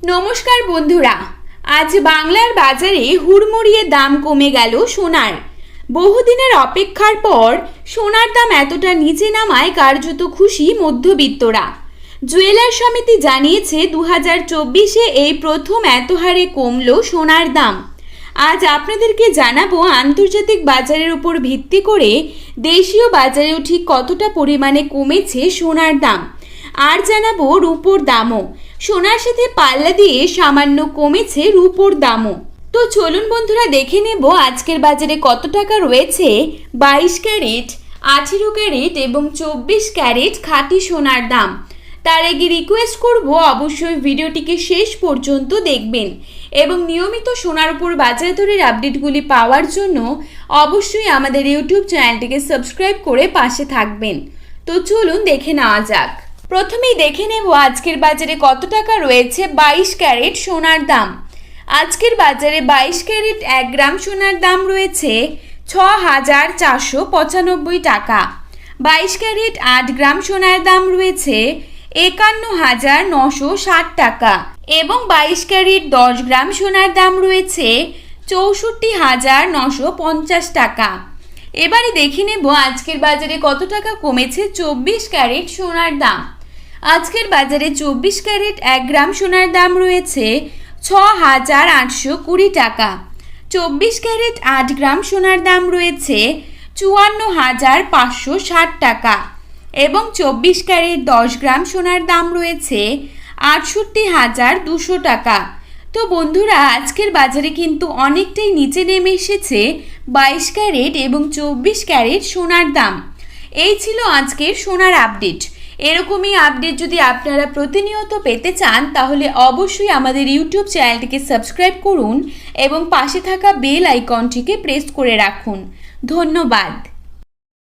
নমস্কার বন্ধুরা, আজ বাংলার বাজারে হুড়মুড়িয়ে দাম কমে গেল সোনার। বহুদিনের অপেক্ষার পর সোনার দাম এতটা নিচে নামায় কার্যত খুশি মধ্যবিত্তরা। জুয়েলার সমিতি জানিয়েছে 2024-এ এই প্রথম এত হারে কমল সোনার দাম। আজ আপনাদেরকে জানাবো আন্তর্জাতিক বাজারের উপর ভিত্তি করে দেশীয় বাজারেও ঠিক কতটা পরিমাণে কমেছে সোনার দাম। আর জানাবো রূপোর দামও, সোনার সাথে পাল্লা দিয়ে সামান্য কমেছে রূপোর দামও। তো চলুন বন্ধুরা দেখে নেব আজকের বাজারে কত টাকা রয়েছে 22 ক্যারেট, 18 ক্যারেট এবং 24 ক্যারেট খাঁটি সোনার দাম। তার আগে রিকোয়েস্ট করব অবশ্যই ভিডিওটিকে শেষ পর্যন্ত দেখবেন এবং নিয়মিত সোনার উপর বাজার দরের আপডেটগুলি পাওয়ার জন্য অবশ্যই আমাদের ইউটিউব চ্যানেলটিকে সাবস্ক্রাইব করে পাশে থাকবেন। তো চলুন দেখে নেওয়া যাক। প্রথমেই দেখে নেব আজকের বাজারে কত টাকা রয়েছে 22 ক্যারেট সোনার দাম। আজকের বাজারে 22 ক্যারেট 1 গ্রাম সোনার দাম রয়েছে 6,495 টাকা। 22 ক্যারেট 8 গ্রাম সোনার দাম রয়েছে 51,960 টাকা এবং 22 ক্যারেট 10 গ্রাম সোনার দাম রয়েছে 64,950 টাকা। এবারে দেখে নেব আজকের বাজারে কত টাকা কমেছে 24 ক্যারেট সোনার দাম। আজকের বাজারে 24 ক্যারেট 1 গ্রাম সোনার দাম রয়েছে 6,820 টাকা। 24 ক্যারেট 8 গ্রাম সোনার দাম রয়েছে 54,560 টাকা এবং 24 ক্যারেট 10 গ্রাম সোনার দাম রয়েছে 68,200 টাকা। তো বন্ধুরা আজকের বাজারে কিন্তু অনেকটাই নিচে নেমে এসেছে 22 ক্যারেট এবং 24 ক্যারেট সোনার দাম। এই ছিল আজকের সোনার আপডেট। এরকমই আপডেট যদি আপনারা প্রতিনিয়ত পেতে চান তাহলে অবশ্যই আমাদের ইউটিউব চ্যানেলটিকে সাবস্ক্রাইব করুন এবং পাশে থাকা বেল আইকনটিকে প্রেস করে রাখুন। ধন্যবাদ।